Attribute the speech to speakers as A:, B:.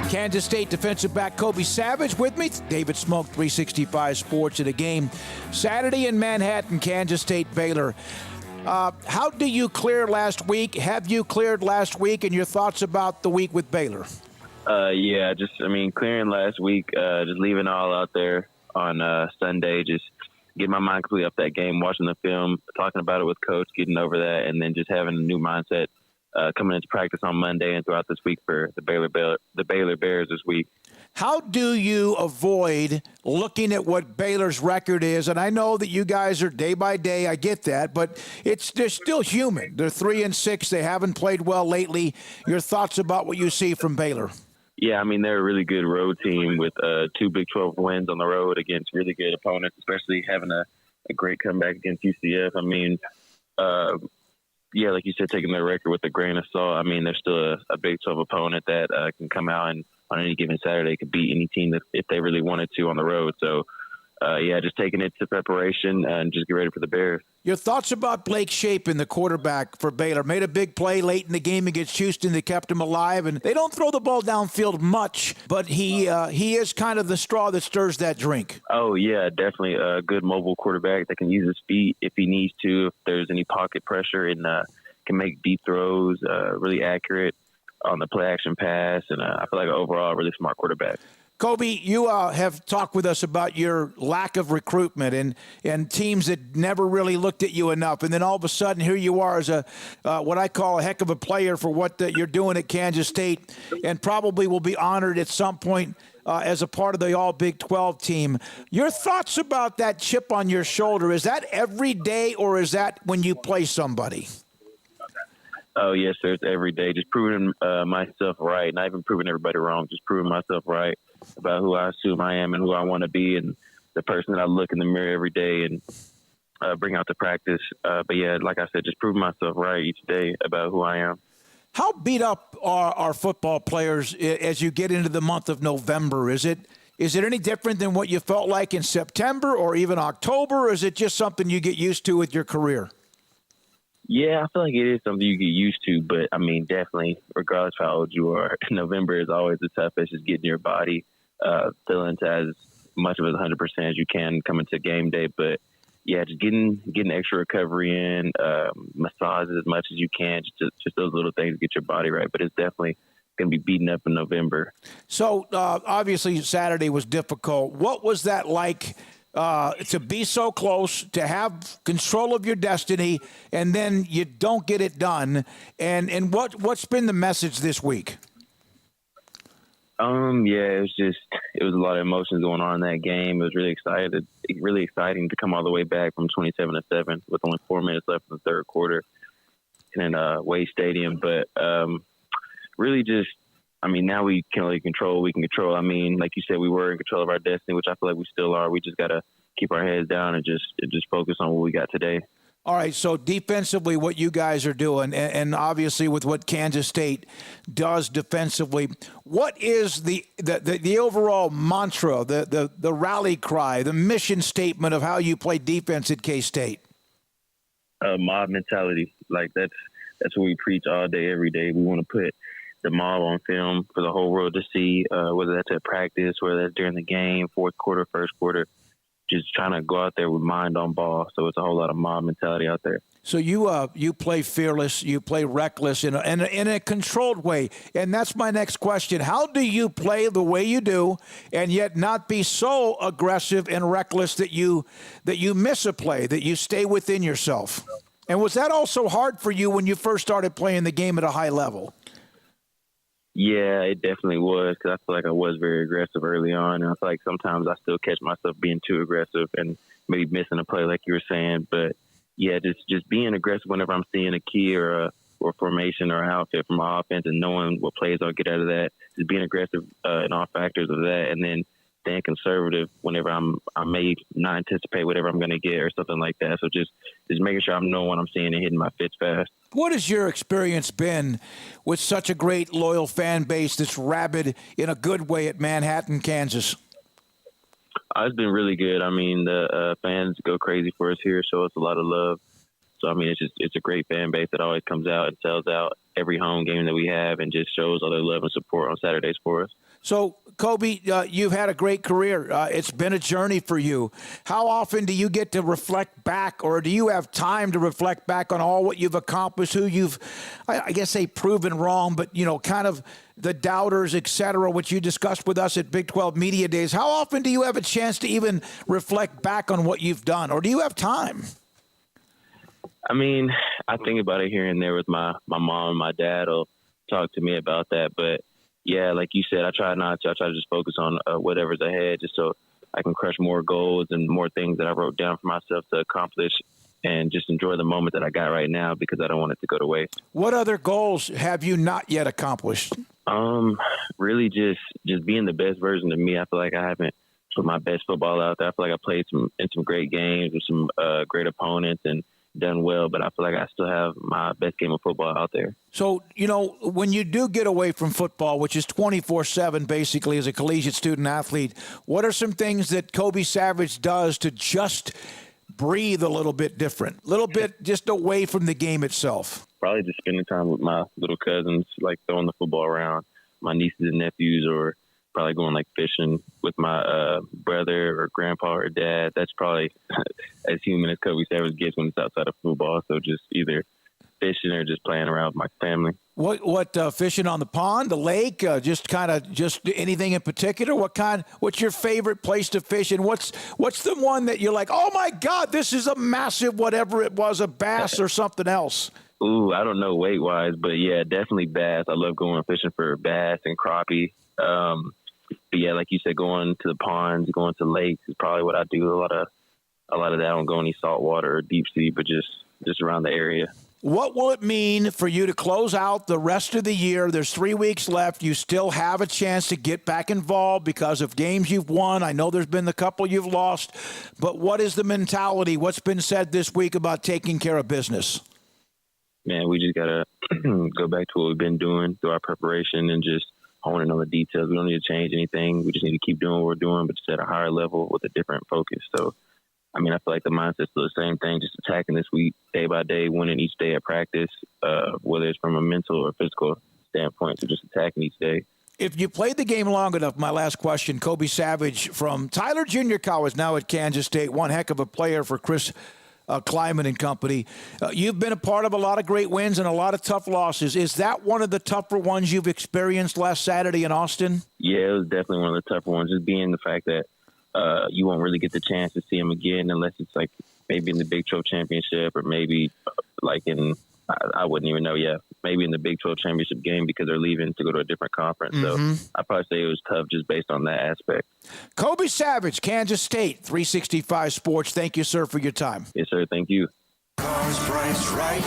A: Kansas State defensive back Kobe Savage with me. David Smoak, 365 Sports, at a game Saturday in Manhattan, Kansas State, Baylor. How do you clear last week? Have you cleared last week, and your thoughts about the week with Baylor?
B: Clearing last week, just leaving it all out there on Sunday, just get my mind completely off that game, watching the film, talking about it with Coach, getting over that, and then just having a new mindset coming into practice on Monday and throughout this week for the Baylor Bears this week.
A: How do you avoid looking at what Baylor's record is? And I know that you guys are day by day. I get that, but they're still human. They're 3-6. They haven't played well lately. Your thoughts about what you see from Baylor?
B: Yeah, they're a really good road team with 2 Big 12 wins on the road against really good opponents, especially having a great comeback against UCF. Like you said, taking their record with a grain of salt. They're still a Big 12 opponent that can come out and on any given Saturday could beat any team if they really wanted to on the road. So, just taking it to preparation and just get ready for the Bears. Your
A: thoughts about Blake Shapen, the quarterback for Baylor? Made a big play late in the game against Houston that kept him alive, and they don't throw the ball downfield much, but he is kind of the straw that stirs that drink.
B: Oh, yeah, definitely a good mobile quarterback that can use his feet if he needs to, if there's any pocket pressure, and can make deep throws, really accurate on the play-action pass, and I feel like overall a really smart quarterback.
A: Kobe, you have talked with us about your lack of recruitment and teams that never really looked at you enough, and then all of a sudden here you are as what I call a heck of a player for what you're doing at Kansas State, and probably will be honored at some point as a part of the all Big 12 team. Your thoughts about that chip on your shoulder, is that every day or is that when you play somebody?
B: Oh, yes, sir. It's every day. Just proving myself right, not even proving everybody wrong, just proving myself right about who I assume I am and who I want to be and the person that I look in the mirror every day and bring out to practice. Like I said, just proving myself right each day about who I am.
A: How beat up are our football players as you get into the month of November? Is it any different than what you felt like in September or even October, or is it just something you get used to with your career?
B: Yeah, I feel like it is something you get used to, but definitely, regardless of how old you are, November is always the toughest. Just getting your body feeling to as much of it 100% as you can coming to game day. But yeah, just getting extra recovery in, massages as much as you can, just those little things to get your body right. But it's definitely going to be beaten up in November.
A: So obviously Saturday was difficult. What was that like? To be so close, to have control of your destiny, and then you don't get it done. And what's been the message this week?
B: It was a lot of emotions going on in that game. It was really exciting to come all the way back from 27-7 with only 4 minutes left in the third quarter in Wade Stadium. But really just, now we can really control. We can control. Like you said, we were in control of our destiny, which I feel like we still are. We just got to keep our heads down and just focus on what we got today.
A: All right, so defensively, what you guys are doing, and obviously with what Kansas State does defensively, what is the overall mantra, the rally cry, the mission statement of how you play defense at K-State?
B: Mob mentality. Like that's what we preach all day, every day. We want to put the mob on film for the whole world to see, whether that's at practice, whether that's during the game, fourth quarter, first quarter, just trying to go out there with mind on ball. So it's a whole lot of mob mentality out there.
A: So you play fearless, you play reckless in a controlled way. And that's my next question. How do you play the way you do and yet not be so aggressive and reckless that you miss a play, that you stay within yourself? And was that also hard for you when you first started playing the game at a high level?
B: Yeah, it definitely was, because I feel like I was very aggressive early on. And I feel like sometimes I still catch myself being too aggressive and maybe missing a play like you were saying. But, yeah, just being aggressive whenever I'm seeing a key or a formation or an outfit from my offense and knowing what plays I'll get out of that, just being aggressive in all factors of that, and then staying conservative whenever I may not anticipate whatever I'm going to get or something like that. So just making sure I'm knowing what I'm seeing and hitting my fits fast.
A: What has your experience been with such a great, loyal fan base that's rabid in a good way at Manhattan, Kansas?
B: It's been really good. The fans go crazy for us here, show us a lot of love. So, I mean, it's a great fan base that always comes out and sells out every home game that we have and just shows all their love and support on Saturdays for us.
A: So, Kobe, you've had a great career. It's been a journey for you. How often do you get to reflect back, or do you have time to reflect back on all what you've accomplished, who you've, I guess, say proven wrong, but, kind of the doubters, et cetera, which you discussed with us at Big 12 Media Days? How often do you have a chance to even reflect back on what you've done, or do you have time?
B: I mean, I think about it here and there with my mom and my dad will talk to me about that, but yeah, like you said, I try not to. I try to just focus on whatever's ahead just so I can crush more goals and more things that I wrote down for myself to accomplish and just enjoy the moment that I got right now because I don't want it to go to waste.
A: What other goals have you not yet accomplished?
B: Really just being the best version of me. I feel like I haven't put my best football out there. I feel like I played in some great games with some great opponents and done well, but I feel like I still have my best game of football out there.
A: So, when you do get away from football, which is 24/7 basically as a collegiate student athlete, what are some things that Kobe Savage does to just breathe a little bit different, a little bit just away from the game itself?
B: Probably just spending time with my little cousins, like throwing the football around, my nieces and nephews, or probably going like fishing with my brother or grandpa or dad. That's probably as human as Kobe Savage gets when it's outside of football. So just either fishing or just playing around with my family.
A: What fishing on the pond, the lake, just anything in particular? What's your favorite place to fish, and what's the one that you're like, oh my God, this is a massive whatever it was, a bass or something else?
B: Ooh, I don't know weight wise, but yeah, definitely bass. I love going fishing for bass and crappie. But yeah, like you said, going to the ponds, going to lakes is probably what I do. A lot of that. I don't go any saltwater or deep sea, but just around the area.
A: What will it mean for you to close out the rest of the year? There's 3 weeks left. You still have a chance to get back involved because of games you've won. I know there's been a couple you've lost, but what is the mentality? What's been said this week about taking care of business?
B: Man, we just got to go back to what we've been doing through our preparation and just honing on the details. We don't need to change anything. We just need to keep doing what we're doing, but just at a higher level with a different focus. So, I mean, I feel like the mindset's still the same thing, just attacking this week day by day, winning each day at practice, whether it's from a mental or physical standpoint. So just attacking each day.
A: If you played the game long enough, my last question, Kobe Savage from Tyler Junior College, now at Kansas State, one heck of a player for Chris Kleiman and company. You've been a part of a lot of great wins and a lot of tough losses. Is that one of the tougher ones you've experienced last Saturday in Austin?
B: Yeah, it was definitely one of the tougher ones, just being the fact that you won't really get the chance to see him again unless it's like maybe in the Big 12 championship or maybe like in, I wouldn't even know yet, maybe in the Big 12 championship game because they're leaving to go to a different conference. Mm-hmm. So I'd probably say it was tough just based on that aspect.
A: Kobe Savage, Kansas State, 365 Sports. Thank you, sir, for your time.
B: Yes, sir. Thank you.
C: Cars priced right.